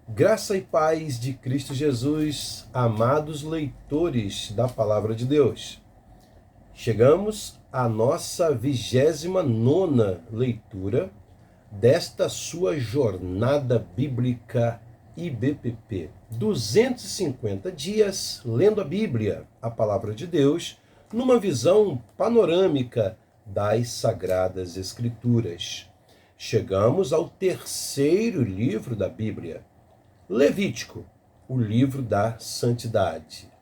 Graça e paz de Cristo Jesus, amados leitores da Palavra de Deus. Chegamos à nossa 29ª leitura desta sua jornada bíblica IBPP. 250 dias lendo a Bíblia, a Palavra de Deus, numa visão panorâmica das Sagradas Escrituras. Chegamos ao terceiro livro da Bíblia, Levítico, o livro da santidade.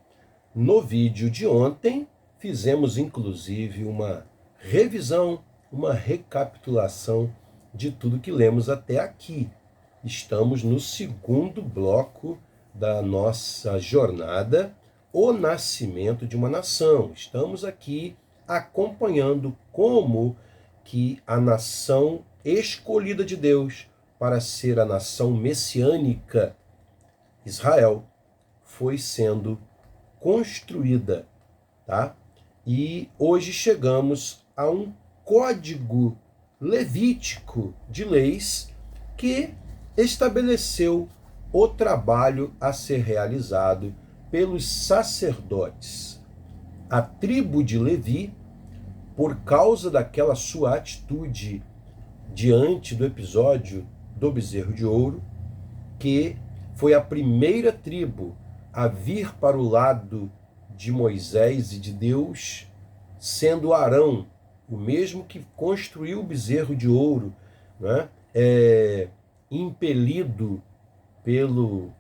No vídeo de ontem, fizemos inclusive uma revisão, uma recapitulação de tudo que lemos até aqui. Estamos no segundo bloco da nossa jornada, o nascimento de uma nação. Estamos aqui acompanhando como que a nação escolhida de Deus para ser a nação messiânica, Israel, foi sendo construída, tá? E hoje chegamos a um código levítico de leis que estabeleceu o trabalho a ser realizado pelos sacerdotes. A tribo de Levi, por causa daquela sua atitude diante do episódio do bezerro de ouro, que foi a primeira tribo a vir para o lado de Moisés e de Deus, sendo Arão, o mesmo que construiu o bezerro de ouro, né? Impelido pelo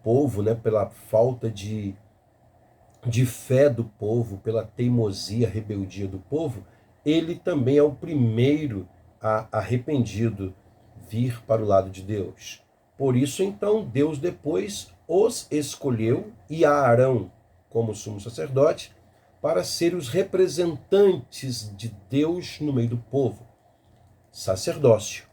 povo, né? Pela falta de fé do povo, pela teimosia, rebeldia do povo, ele também é o primeiro arrependido vir para o lado de Deus. Por isso, então, Deus depois os escolheu, e a Arão como sumo sacerdote, para ser os representantes de Deus no meio do povo. Sacerdócio,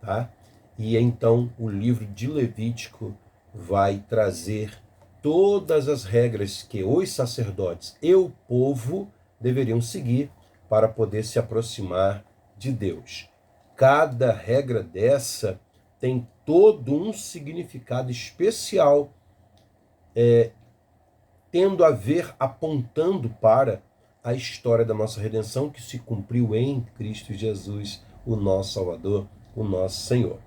tá? E então o livro de Levítico vai trazer todas as regras que os sacerdotes e o povo deveriam seguir para poder se aproximar de Deus. Cada regra dessa tem todo um significado especial, tendo a ver, apontando para a história da nossa redenção que se cumpriu em Cristo Jesus, o nosso Salvador, o nosso Senhor.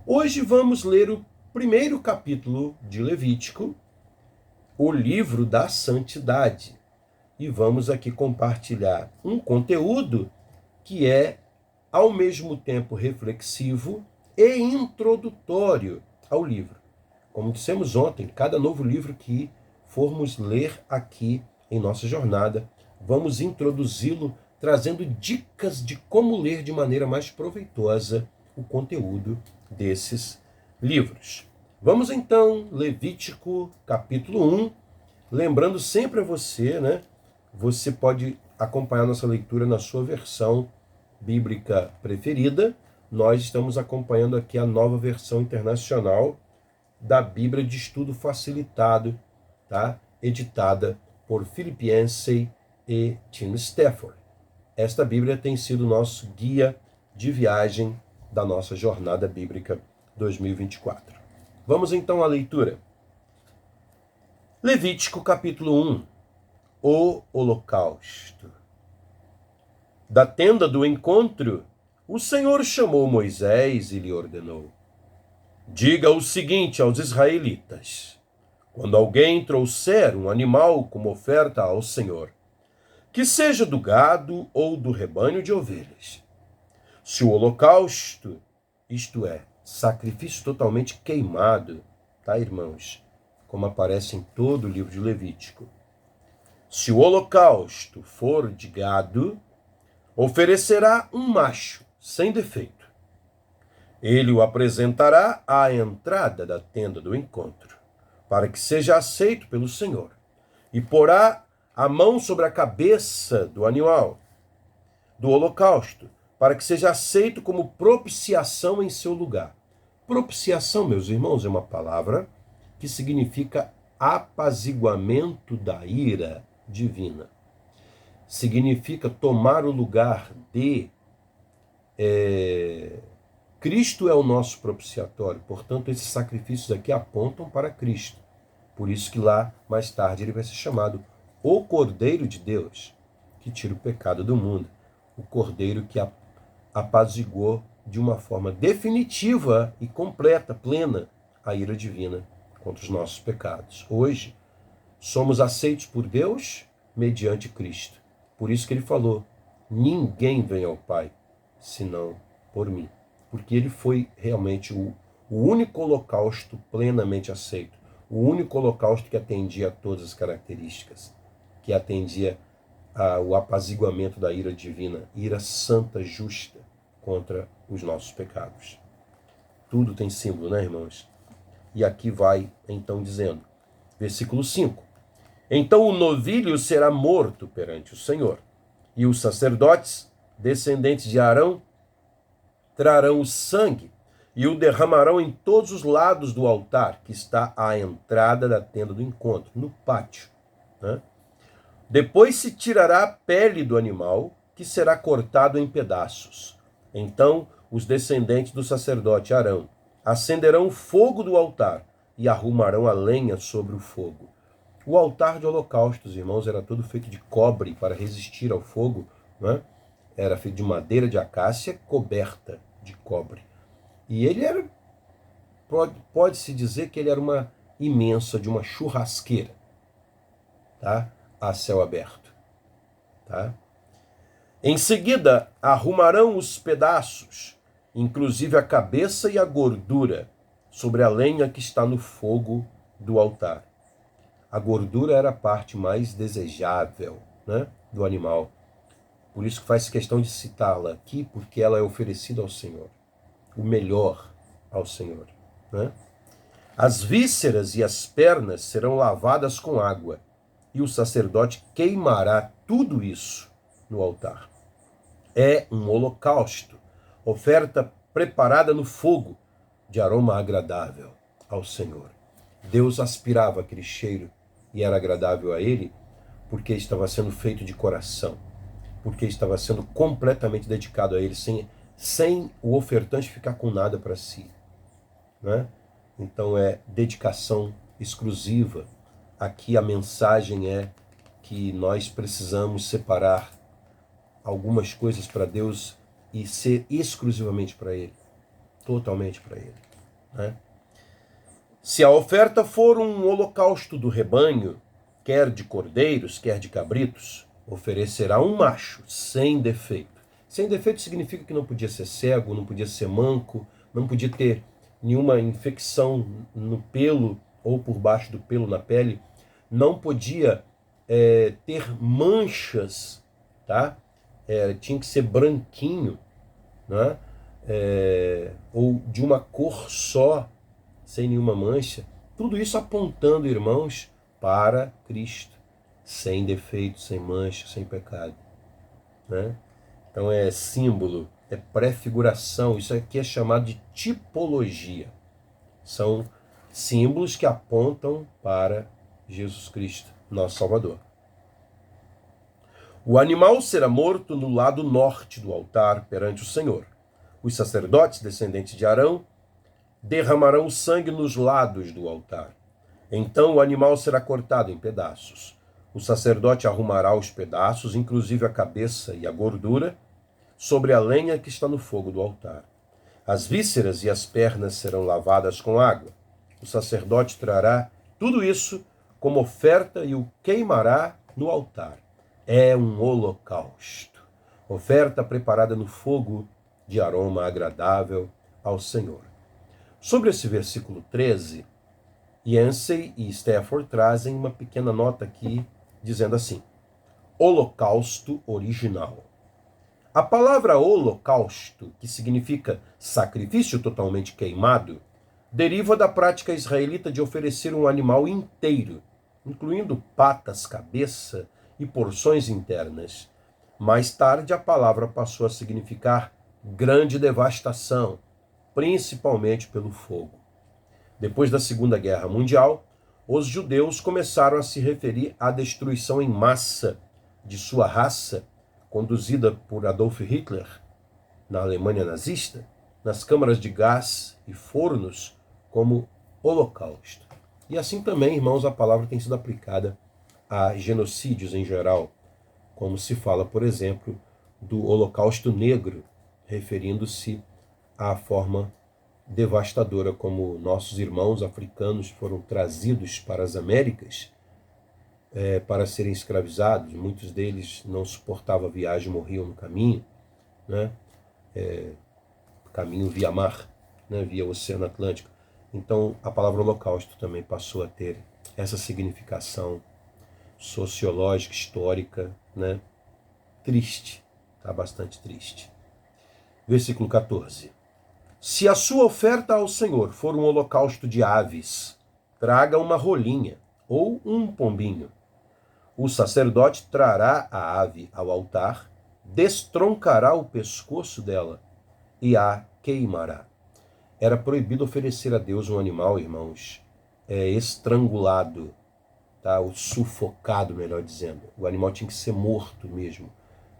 Hoje vamos ler o primeiro capítulo de Levítico, o livro da santidade. E vamos aqui compartilhar um conteúdo que é, ao mesmo tempo, reflexivo e introdutório ao livro. Como dissemos ontem, cada novo livro que formos ler aqui em nossa jornada, vamos introduzi-lo trazendo dicas de como ler de maneira mais proveitosa o conteúdo desses livros. Vamos então, Levítico capítulo 1, lembrando sempre a você, né? Você pode acompanhar nossa leitura na sua versão bíblica preferida. Nós estamos acompanhando aqui a nova versão internacional da Bíblia de Estudo Facilitado, tá? Editada por Philip Yancey e Tim Stafford. Esta Bíblia tem sido nosso guia de viagem da nossa jornada bíblica 2024. Vamos então à leitura. Levítico capítulo 1, o holocausto. Da tenda do encontro, o Senhor chamou Moisés e lhe ordenou: diga o seguinte aos israelitas: quando alguém trouxer um animal como oferta ao Senhor, que seja do gado ou do rebanho de ovelhas, se o holocausto, isto é, sacrifício totalmente queimado, tá, irmãos? Como aparece em todo o livro de Levítico. Se o holocausto for de gado, oferecerá um macho sem defeito. Ele o apresentará à entrada da tenda do encontro, para que seja aceito pelo Senhor, e porá a mão sobre a cabeça do animal do holocausto, para que seja aceito como propiciação em seu lugar. Propiciação, meus irmãos, é uma palavra que significa apaziguamento da ira divina. Significa tomar o lugar de Cristo é o nosso propiciatório, portanto, esses sacrifícios aqui apontam para Cristo. Por isso que lá, mais tarde, ele vai ser chamado o Cordeiro de Deus, que tira o pecado do mundo. O Cordeiro que apaziguou de uma forma definitiva e completa, plena, a ira divina contra os nossos pecados. Hoje, somos aceitos por Deus mediante Cristo. Por isso que ele falou, ninguém vem ao Pai, senão por mim. Porque ele foi realmente o único holocausto plenamente aceito, o único holocausto que atendia a todas as características, que atendia ao apaziguamento da ira divina, ira santa, justa, contra os nossos pecados. Tudo tem símbolo, né, irmãos? E aqui vai, então, dizendo, versículo 5, então o novilho será morto perante o Senhor, e os sacerdotes, descendentes de Arão, trarão o sangue e o derramarão em todos os lados do altar, que está à entrada da tenda do encontro, no pátio. Né? Depois se tirará a pele do animal, que será cortado em pedaços. Então os descendentes do sacerdote Arão acenderão o fogo do altar e arrumarão a lenha sobre o fogo. O altar de holocaustos, irmãos, era todo feito de cobre para resistir ao fogo, né? Era feito de madeira de acácia coberta de cobre. E ele era, pode-se dizer que ele era uma imensa, de uma churrasqueira, tá? A céu aberto, tá? Em seguida, arrumarão os pedaços, inclusive a cabeça e a gordura, sobre a lenha que está no fogo do altar. A gordura era a parte mais desejável, né, do animal. Por isso que faz questão de citá-la aqui, porque ela é oferecida ao Senhor. O melhor ao Senhor. Né? As vísceras e as pernas serão lavadas com água, e o sacerdote queimará tudo isso no altar. É um holocausto, oferta preparada no fogo, de aroma agradável ao Senhor. Deus aspirava aquele cheiro e era agradável a ele, porque estava sendo feito de coração, porque estava sendo completamente dedicado a ele, sem o ofertante ficar com nada para si. Né? Então é dedicação exclusiva. Aqui a mensagem é que nós precisamos separar algumas coisas para Deus e ser exclusivamente para Ele, totalmente para Ele. Né? Se a oferta for um holocausto do rebanho, quer de cordeiros, quer de cabritos, oferecerá um macho sem defeito. Sem defeito significa que não podia ser cego, não podia ser manco, não podia ter nenhuma infecção no pelo ou por baixo do pelo na pele, não podia ter manchas, tá? Tinha que ser branquinho, né? Ou de uma cor só, sem nenhuma mancha. Tudo isso apontando, irmãos, para Cristo, sem defeito, sem mancha, sem pecado. Né? Então é símbolo, é prefiguração, isso aqui é chamado de tipologia. São símbolos que apontam para Jesus Cristo, nosso Salvador. O animal será morto no lado norte do altar perante o Senhor. Os sacerdotes, descendentes de Arão, derramarão o sangue nos lados do altar. Então o animal será cortado em pedaços. O sacerdote arrumará os pedaços, inclusive a cabeça e a gordura, sobre a lenha que está no fogo do altar. As vísceras e as pernas serão lavadas com água. O sacerdote trará tudo isso como oferta e o queimará no altar. É um holocausto, oferta preparada no fogo de aroma agradável ao Senhor. Sobre esse versículo 13, Yancey e Stafford trazem uma pequena nota aqui, dizendo assim: holocausto original. A palavra holocausto, que significa sacrifício totalmente queimado, deriva da prática israelita de oferecer um animal inteiro, incluindo patas, cabeça e porções internas. Mais tarde, a palavra passou a significar grande devastação, principalmente pelo fogo. Depois da Segunda Guerra Mundial, os judeus começaram a se referir à destruição em massa de sua raça, conduzida por Adolf Hitler na Alemanha nazista, nas câmaras de gás e fornos como holocausto. E assim também, irmãos, a palavra tem sido aplicada a genocídios em geral, como se fala, por exemplo, do Holocausto Negro, referindo-se à forma devastadora como nossos irmãos africanos foram trazidos para as Américas para serem escravizados. Muitos deles não suportavam a viagem, morriam no caminho, né? Caminho via mar, né? Via Oceano Atlântico. Então a palavra holocausto também passou a ter essa significação sociológica, histórica, né? Triste, tá? Bastante triste. Versículo 14. Se a sua oferta ao Senhor for um holocausto de aves, traga uma rolinha ou um pombinho. O sacerdote trará a ave ao altar, destroncará o pescoço dela e a queimará. Era proibido oferecer a Deus um animal, irmãos, estrangulado, tá? Ou sufocado, melhor dizendo. O animal tinha que ser morto mesmo.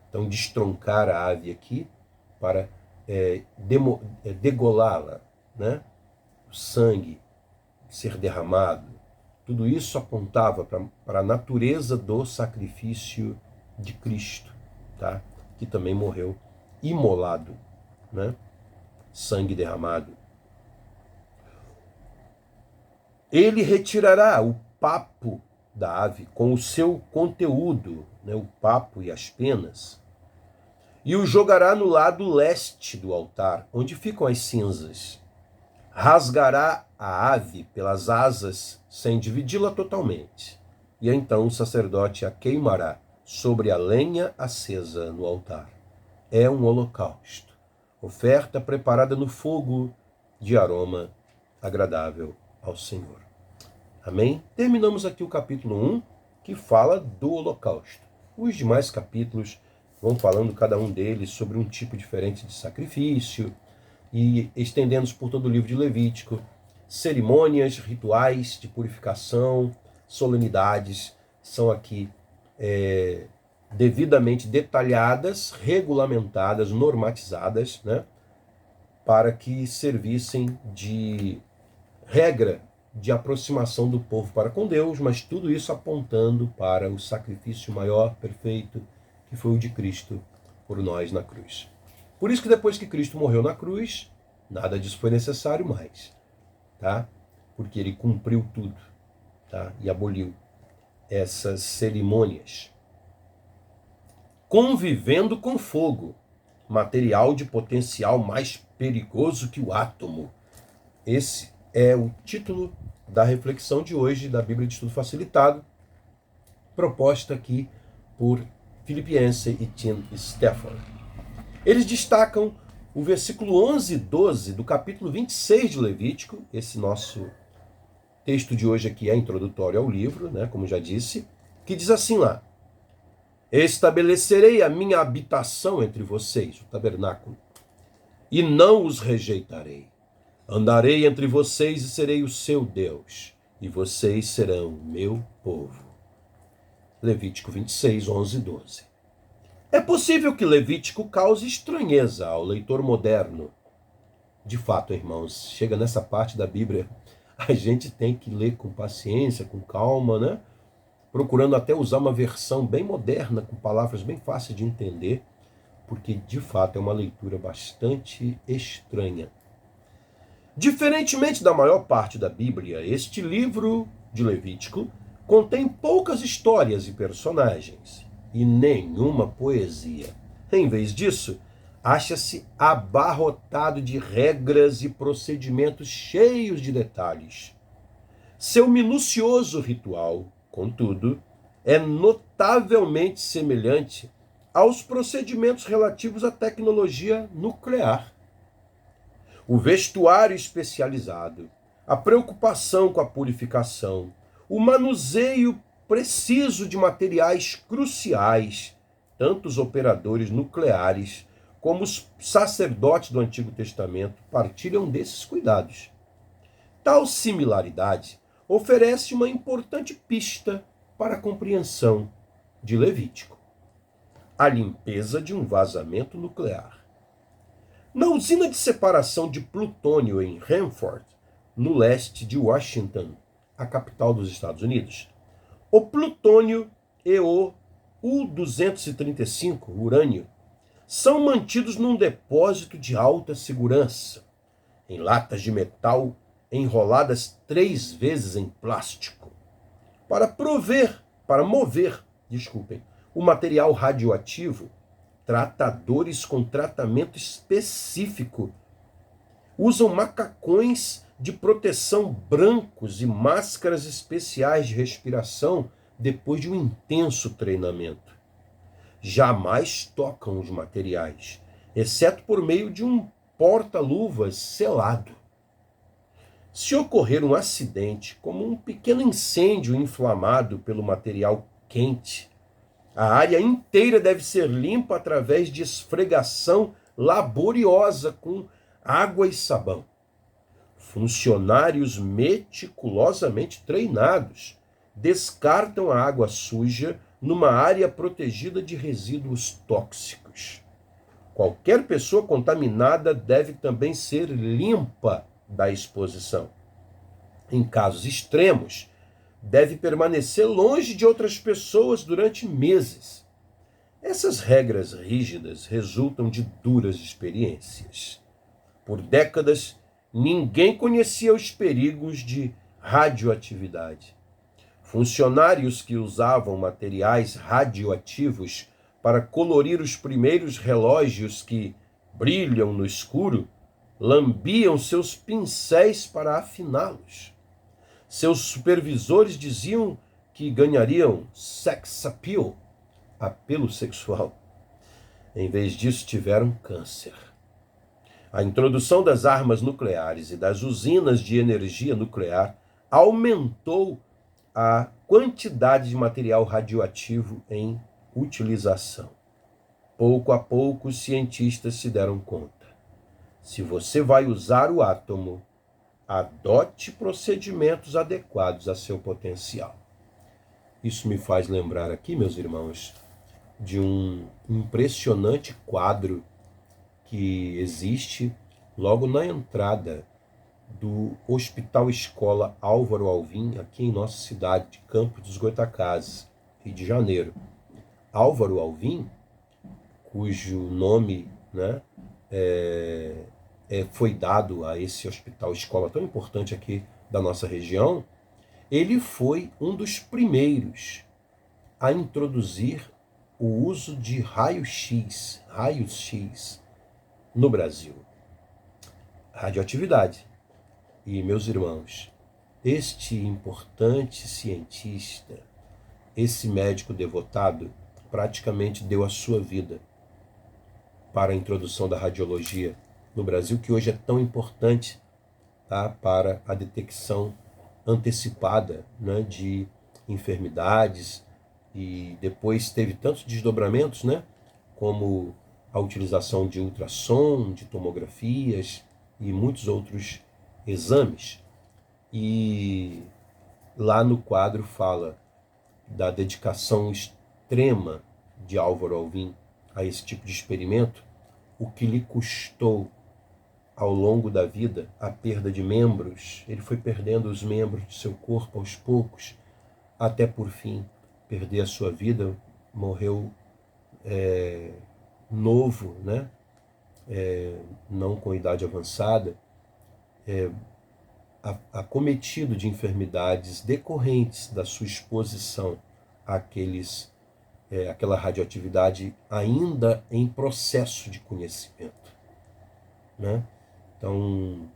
Então, destroncar a ave aqui para degolá-la, né? O sangue ser derramado. Tudo isso apontava para a natureza do sacrifício de Cristo, tá? Que também morreu imolado, né? Sangue derramado. Ele retirará o papo da ave com o seu conteúdo, né? O papo e as penas, e o jogará no lado leste do altar, onde ficam as cinzas. Rasgará a ave pelas asas, sem dividi-la totalmente. E então o sacerdote a queimará sobre a lenha acesa no altar. É um holocausto, oferta preparada no fogo de aroma agradável ao Senhor. Amém? Terminamos aqui o capítulo 1, que fala do holocausto. Os demais capítulos vão falando, cada um deles, sobre um tipo diferente de sacrifício, e estendendo-se por todo o livro de Levítico, cerimônias, rituais de purificação, solenidades, são aqui devidamente detalhadas, regulamentadas, normatizadas, né, para que servissem de regra de aproximação do povo para com Deus, mas tudo isso apontando para o sacrifício maior, perfeito, que foi o de Cristo por nós na cruz. Por isso que depois que Cristo morreu na cruz, nada disso foi necessário mais, tá? Porque ele cumpriu tudo, tá? E aboliu essas cerimônias. Convivendo com fogo, material de potencial mais perigoso que o átomo. Esse é o título da reflexão de hoje da Bíblia de Estudo Facilitado, proposta aqui por Philip Yancey e Tim Stafford. Eles destacam o versículo 11 e 12 do capítulo 26 de Levítico. Esse nosso texto de hoje aqui é introdutório ao livro, né, como já disse, que diz assim lá: estabelecerei a minha habitação entre vocês, o tabernáculo, e não os rejeitarei. Andarei entre vocês e serei o seu Deus, e vocês serão o meu povo. Levítico 26, 11 e 12. É possível que Levítico cause estranheza ao leitor moderno. De fato, irmãos, chega nessa parte da Bíblia, a gente tem que ler com paciência, com calma, né? Procurando até usar uma versão bem moderna, com palavras bem fáceis de entender, porque de fato é uma leitura bastante estranha. Diferentemente da maior parte da Bíblia, este livro de Levítico contém poucas histórias e personagens, e nenhuma poesia. Em vez disso, acha-se abarrotado de regras e procedimentos cheios de detalhes. Seu minucioso ritual, contudo, é notavelmente semelhante aos procedimentos relativos à tecnologia nuclear. O vestuário especializado, a preocupação com a purificação, o manuseio preciso de materiais cruciais, tanto os operadores nucleares como os sacerdotes do Antigo Testamento partilham desses cuidados. Tal similaridade oferece uma importante pista para a compreensão de Levítico: a limpeza de um vazamento nuclear. Na usina de separação de plutônio em Hanford, no leste de Washington, a capital dos Estados Unidos, o plutônio e o U-235, urânio, são mantidos num depósito de alta segurança, em latas de metal enroladas 3 vezes em plástico, para mover, o material radioativo. Tratadores com tratamento específico usam macacões de proteção brancos e máscaras especiais de respiração depois de um intenso treinamento. Jamais tocam os materiais, exceto por meio de um porta-luvas selado. Se ocorrer um acidente, como um pequeno incêndio inflamado pelo material quente, a área inteira deve ser limpa através de esfregação laboriosa com água e sabão. Funcionários meticulosamente treinados descartam a água suja numa área protegida de resíduos tóxicos. Qualquer pessoa contaminada deve também ser limpa da exposição. Em casos extremos, deve permanecer longe de outras pessoas durante meses. Essas regras rígidas resultam de duras experiências. Por décadas, ninguém conhecia os perigos de radioatividade. Funcionários que usavam materiais radioativos para colorir os primeiros relógios que brilham no escuro lambiam seus pincéis para afiná-los. Seus supervisores diziam que ganhariam sex appeal, apelo sexual. Em vez disso, tiveram câncer. A introdução das armas nucleares e das usinas de energia nuclear aumentou a quantidade de material radioativo em utilização. Pouco a pouco, os cientistas se deram conta. Se você vai usar o átomo, adote procedimentos adequados a seu potencial. Isso me faz lembrar aqui, meus irmãos, de um impressionante quadro que existe logo na entrada do Hospital Escola Álvaro Alvim, aqui em nossa cidade de Campos dos Goytacazes, Rio de Janeiro. Álvaro Alvim, cujo nome, foi dado a esse hospital escola tão importante aqui da nossa região, ele foi um dos primeiros a introduzir o uso de raios-x no Brasil. Radioatividade. E, meus irmãos, este importante cientista, esse médico devotado, praticamente deu a sua vida para a introdução da radiologia no Brasil, que hoje é tão importante, tá, para a detecção antecipada, de enfermidades, e depois teve tantos desdobramentos, como a utilização de ultrassom, de tomografias e muitos outros exames. E lá no quadro fala da dedicação extrema de Álvaro Alvim a esse tipo de experimento, o que lhe custou ao longo da vida a perda de membros. Ele foi perdendo os membros de seu corpo aos poucos, até por fim perder a sua vida. Morreu novo, não com idade avançada, acometido de enfermidades decorrentes da sua exposição àquela radioatividade ainda em processo de conhecimento. Então,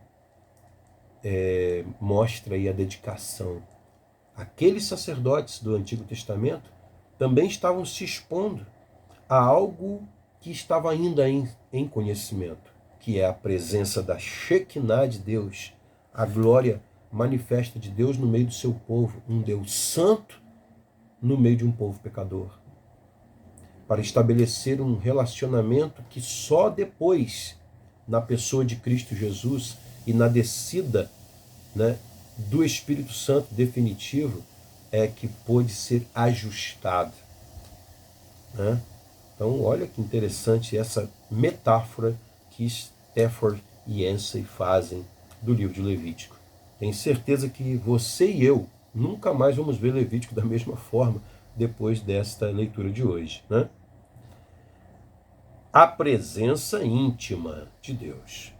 mostra aí a dedicação. Aqueles sacerdotes do Antigo Testamento também estavam se expondo a algo que estava ainda em conhecimento, que é a presença da Shekinah de Deus, a glória manifesta de Deus no meio do seu povo, um Deus santo no meio de um povo pecador, para estabelecer um relacionamento que só depois, na pessoa de Cristo Jesus e na descida, do Espírito Santo definitivo, é que pôde ser ajustado. Então, olha que interessante essa metáfora que Stafford e Yancey fazem do livro de Levítico. Tenho certeza que você e eu nunca mais vamos ver Levítico da mesma forma depois desta leitura de hoje, né? A presença íntima de Deus.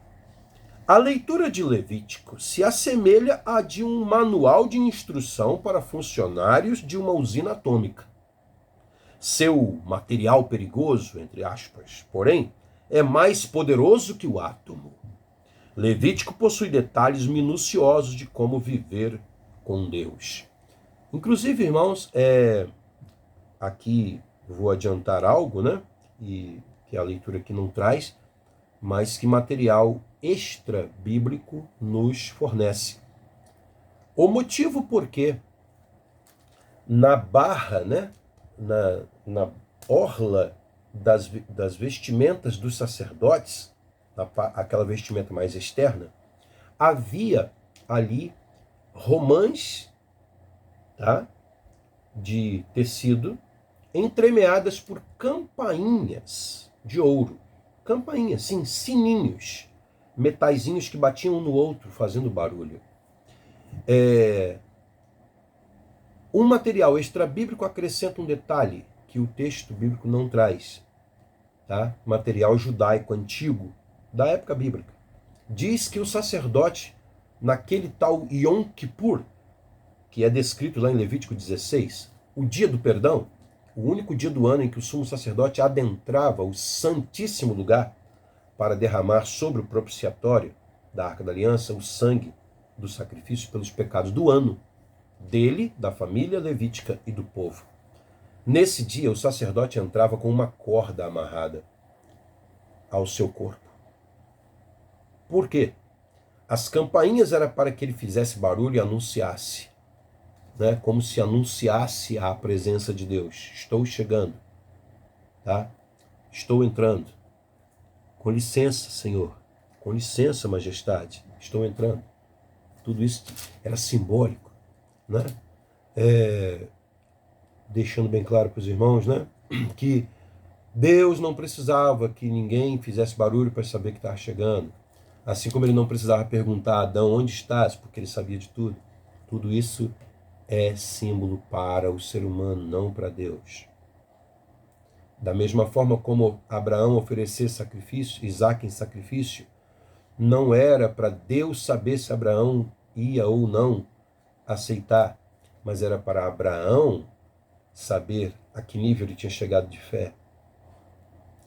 A leitura de Levítico se assemelha à de um manual de instrução para funcionários de uma usina atômica. Seu material perigoso, entre aspas, porém, é mais poderoso que o átomo. Levítico possui detalhes minuciosos de como viver com Deus. Inclusive, irmãos, aqui vou adiantar algo, né? E que a leitura aqui não traz, mas que material extra-bíblico nos fornece. O motivo por que na barra, né? Na orla das vestimentas dos sacerdotes, aquela vestimenta mais externa, havia ali romãs, tá? De tecido, entremeadas por campainhas de ouro. Campainhas, sim, sininhos, metaizinhos que batiam um no outro, fazendo barulho. Um material extra-bíblico acrescenta um detalhe que o texto bíblico não traz. Tá? Material judaico antigo, da época bíblica. Diz que o sacerdote, naquele tal Yom Kippur, que é descrito lá em Levítico 16, o dia do perdão, o único dia do ano em que o sumo sacerdote adentrava o santíssimo lugar para derramar sobre o propiciatório da Arca da Aliança o sangue do sacrifício pelos pecados do ano, dele, da família levítica e do povo. Nesse dia, o sacerdote entrava com uma corda amarrada ao seu corpo. Por quê? As campainhas eram para que ele fizesse barulho e anunciasse, né? Como se anunciasse a presença de Deus. Estou chegando, tá? Estou entrando. Com licença, Senhor. Com licença, majestade. Estou entrando. Tudo isso era simbólico, né? Deixando bem claro para os irmãos, né? Que Deus não precisava que ninguém fizesse barulho para saber que estava chegando. Assim como ele não precisava perguntar a Adão onde estás, porque ele sabia de tudo. Tudo isso é símbolo para o ser humano, não para Deus. Da mesma forma como Abraão oferecer sacrifício, Isaque em sacrifício, não era para Deus saber se Abraão ia ou não aceitar, mas era para Abraão saber a que nível ele tinha chegado de fé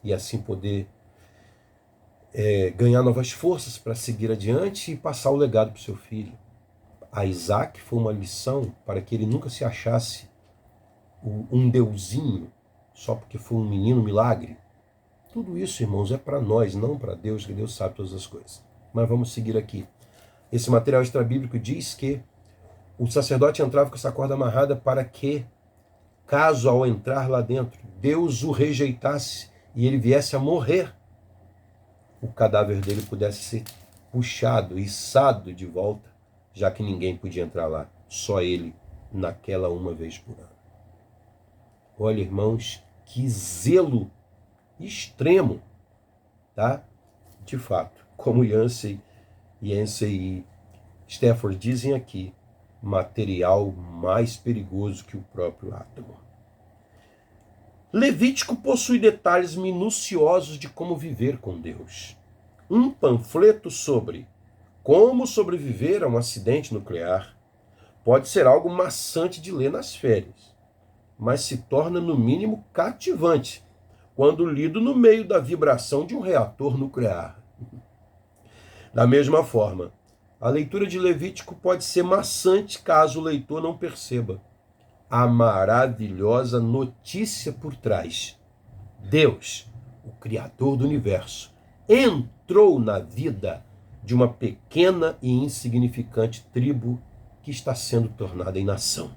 e assim poder ganhar novas forças para seguir adiante e passar o legado para o seu filho. A Isaque foi uma lição para que ele nunca se achasse um deusinho só porque foi um menino milagre. Tudo isso, irmãos, é para nós, não para Deus, que Deus sabe todas as coisas. Mas vamos seguir aqui. Esse material extrabíblico diz que o sacerdote entrava com essa corda amarrada para que, caso ao entrar lá dentro, Deus o rejeitasse e ele viesse a morrer, o cadáver dele pudesse ser puxado, içado de volta, já que ninguém podia entrar lá, só ele, naquela uma vez por ano. Olha, irmãos, que zelo extremo, tá? De fato, como Yancey e Stafford dizem aqui, material mais perigoso que o próprio átomo. Levítico possui detalhes minuciosos de como viver com Deus. Um panfleto sobre como sobreviver a um acidente nuclear pode ser algo maçante de ler nas férias, mas se torna no mínimo cativante quando lido no meio da vibração de um reator nuclear. Da mesma forma, a leitura de Levítico pode ser maçante caso o leitor não perceba a maravilhosa notícia por trás. Deus, o Criador do universo, entrou na vida de uma pequena e insignificante tribo que está sendo tornada em nação.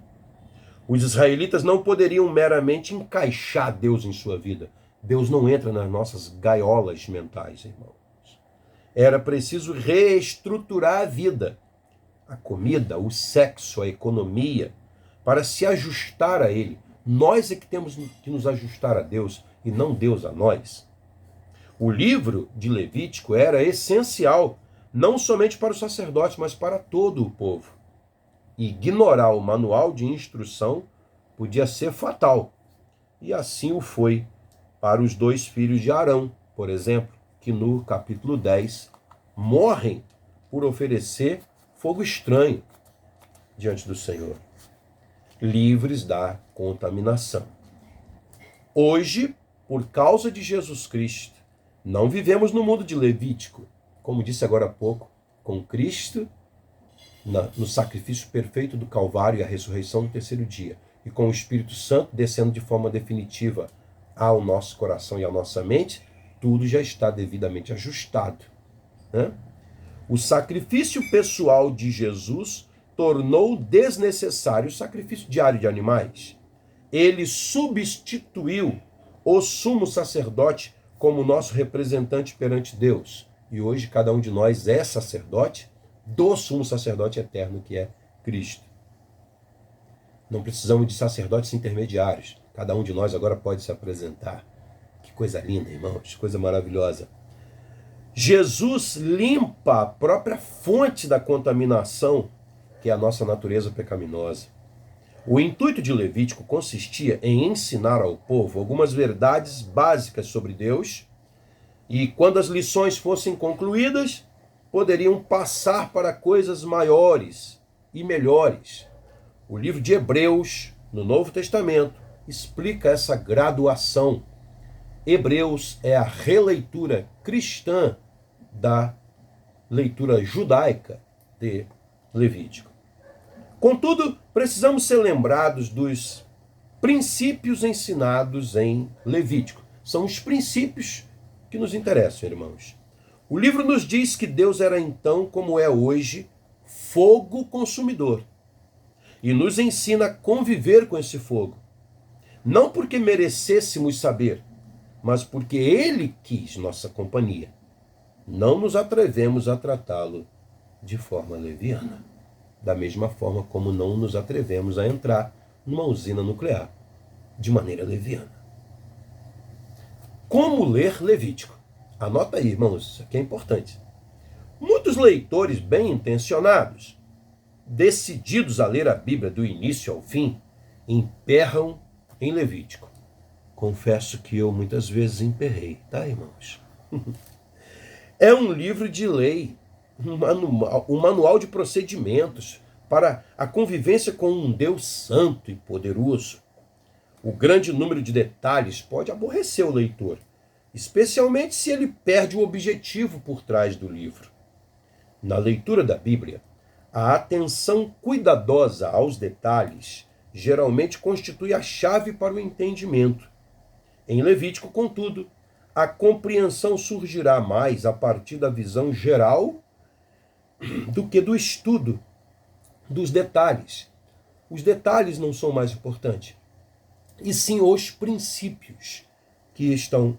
Os israelitas não poderiam meramente encaixar Deus em sua vida. Deus não entra nas nossas gaiolas mentais, irmãos. Era preciso reestruturar a vida, a comida, o sexo, a economia, para se ajustar a Ele. Nós é que temos que nos ajustar a Deus e não Deus a nós. O livro de Levítico era essencial, não somente para os sacerdotes, mas para todo o povo. Ignorar o manual de instrução podia ser fatal. E assim o foi para os 2 filhos de Arão, por exemplo, que no capítulo 10 morrem por oferecer fogo estranho diante do Senhor, livres da contaminação. Hoje, por causa de Jesus Cristo, não vivemos no mundo de Levítico, como disse agora há pouco, com Cristo, no sacrifício perfeito do Calvário e a ressurreição do 3º dia, e com o Espírito Santo descendo de forma definitiva ao nosso coração e à nossa mente, tudo já está devidamente ajustado, né? O sacrifício pessoal de Jesus tornou desnecessário o sacrifício diário de animais. Ele substituiu o sumo sacerdote como nosso representante perante Deus. E hoje cada um de nós é sacerdote do sumo sacerdote eterno que é Cristo. Não precisamos de sacerdotes intermediários. Cada um de nós agora pode se apresentar. Que coisa linda, irmãos, coisa maravilhosa. Jesus limpa a própria fonte da contaminação, que é a nossa natureza pecaminosa. O intuito de Levítico consistia em ensinar ao povo algumas verdades básicas sobre Deus, e quando as lições fossem concluídas, poderiam passar para coisas maiores e melhores. O livro de Hebreus, no Novo Testamento, explica essa graduação. Hebreus é a releitura cristã da leitura judaica de Levítico. Contudo, precisamos ser lembrados dos princípios ensinados em Levítico. São os princípios que nos interessam, irmãos. O livro nos diz que Deus era então, como é hoje, fogo consumidor. E nos ensina a conviver com esse fogo. Não porque merecêssemos saber, mas porque Ele quis nossa companhia. Não nos atrevemos a tratá-lo de forma leviana. Da mesma forma como não nos atrevemos a entrar numa usina nuclear de maneira leviana. Como ler Levítico? Anota aí, irmãos, isso aqui é importante. Muitos leitores bem intencionados, decididos a ler a Bíblia do início ao fim, emperram em Levítico. Confesso que eu muitas vezes emperrei, tá, irmãos? É um livro de lei, um manual de procedimentos para a convivência com um Deus santo e poderoso. O grande número de detalhes pode aborrecer o leitor, especialmente se ele perde o objetivo por trás do livro. Na leitura da Bíblia, a atenção cuidadosa aos detalhes geralmente constitui a chave para o entendimento. Em Levítico, contudo, a compreensão surgirá mais a partir da visão geral do que do estudo dos detalhes. Os detalhes não são mais importantes, e sim os princípios que estão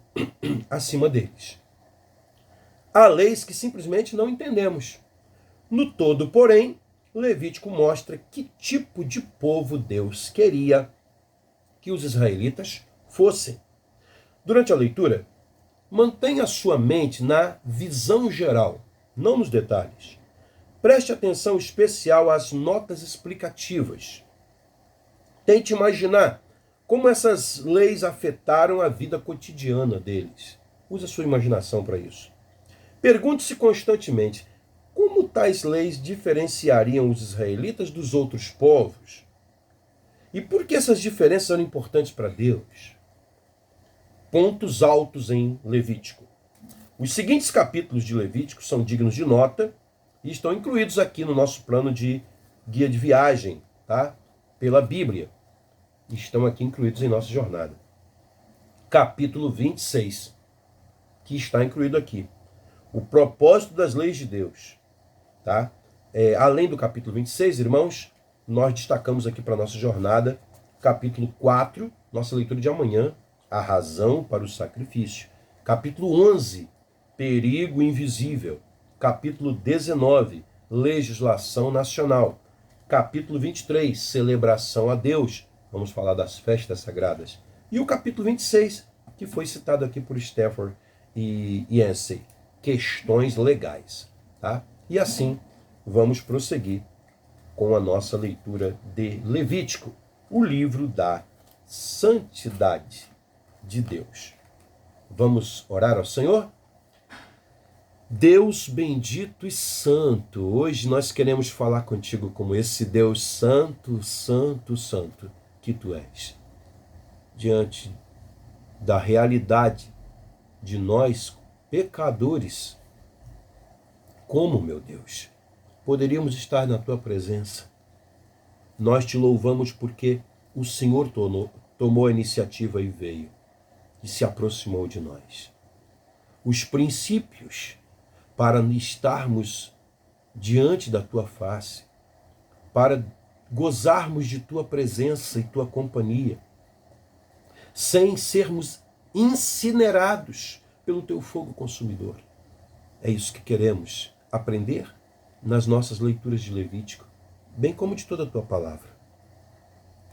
acima deles. Há leis que simplesmente não entendemos. No todo, porém, Levítico mostra que tipo de povo Deus queria que os israelitas fossem. Durante a leitura, mantenha sua mente na visão geral, não nos detalhes. Preste atenção especial às notas explicativas. Tente imaginar como essas leis afetaram a vida cotidiana deles. Use a sua imaginação para isso. Pergunte-se constantemente como tais leis diferenciariam os israelitas dos outros povos. E por que essas diferenças eram importantes para Deus? Pontos altos em Levítico. Os seguintes capítulos de Levítico são dignos de nota e estão incluídos aqui no nosso plano de guia de viagem, tá? Pela Bíblia. Estão aqui incluídos em nossa jornada. Capítulo 26, que está incluído aqui. O propósito das leis de Deus, tá? Além do capítulo 26, irmãos, nós destacamos aqui para a nossa jornada, capítulo 4, nossa leitura de amanhã, a razão para o sacrifício. Capítulo 11, perigo invisível. Capítulo 19, legislação nacional. Capítulo 23, celebração a Deus. Vamos falar das festas sagradas. E o capítulo 26, que foi citado aqui por Stafford e Yancey, questões legais, tá? E assim vamos prosseguir com a nossa leitura de Levítico, o livro da santidade de Deus. Vamos orar ao Senhor? Deus bendito e santo, hoje nós queremos falar contigo como esse Deus santo, santo, santo que tu és. Diante da realidade de nós, pecadores, como, meu Deus, poderíamos estar na tua presença? Nós te louvamos porque o Senhor tomou a iniciativa e veio e se aproximou de nós. Os princípios para estarmos diante da tua face, para gozarmos de tua presença e tua companhia, sem sermos incinerados pelo teu fogo consumidor. É isso que queremos aprender nas nossas leituras de Levítico, bem como de toda a tua palavra.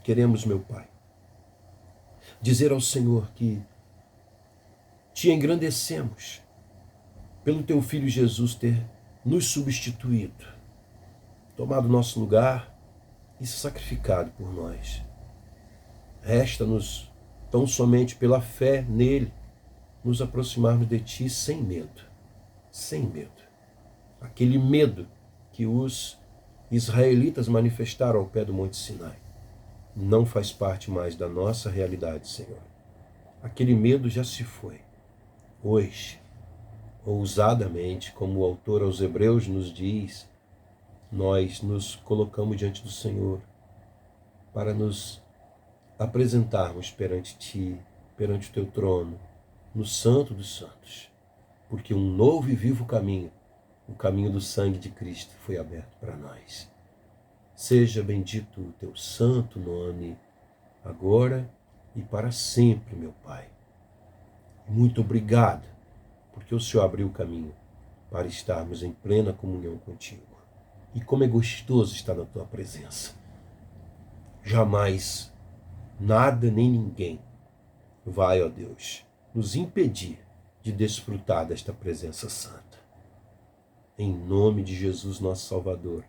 Queremos, meu Pai, dizer ao Senhor que te engrandecemos pelo teu Filho Jesus ter nos substituído, tomado nosso lugar e se sacrificado por nós. Resta-nos, tão somente pela fé nele, nos aproximarmos de ti sem medo. Sem medo. Aquele medo que os israelitas manifestaram ao pé do Monte Sinai não faz parte mais da nossa realidade, Senhor. Aquele medo já se foi. Hoje, ousadamente, como o autor aos Hebreus nos diz, nós nos colocamos diante do Senhor para nos apresentarmos perante Ti, perante o Teu trono, no Santo dos Santos, porque um novo e vivo caminho, o caminho do sangue de Cristo, foi aberto para nós. Seja bendito o Teu santo nome, agora e para sempre, meu Pai. Muito obrigado, porque o Senhor abriu o caminho para estarmos em plena comunhão contigo. E como é gostoso estar na tua presença. Jamais nada nem ninguém vai, ó Deus, nos impedir de desfrutar desta presença santa. Em nome de Jesus, nosso Salvador,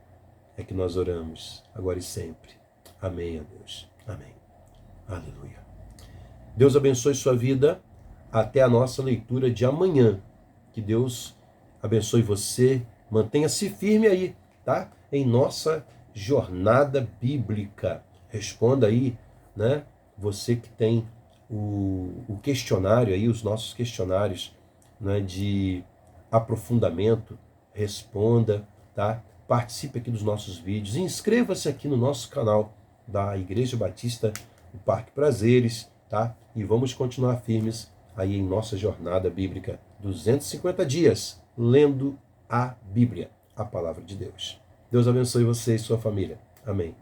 é que nós oramos, agora e sempre. Amém, ó Deus. Amém. Aleluia. Deus abençoe sua vida. Até a nossa leitura de amanhã. Que Deus abençoe você. Mantenha-se firme aí, tá? Em nossa jornada bíblica. Responda aí, né? Você que tem o questionário aí, os nossos questionários, né, de aprofundamento, responda, tá? Participe aqui dos nossos vídeos. Inscreva-se aqui no nosso canal da Igreja Batista do Parque Prazeres, tá? E vamos continuar firmes aí em nossa jornada bíblica, 250 dias, lendo a Bíblia, a palavra de Deus. Deus abençoe você e sua família. Amém.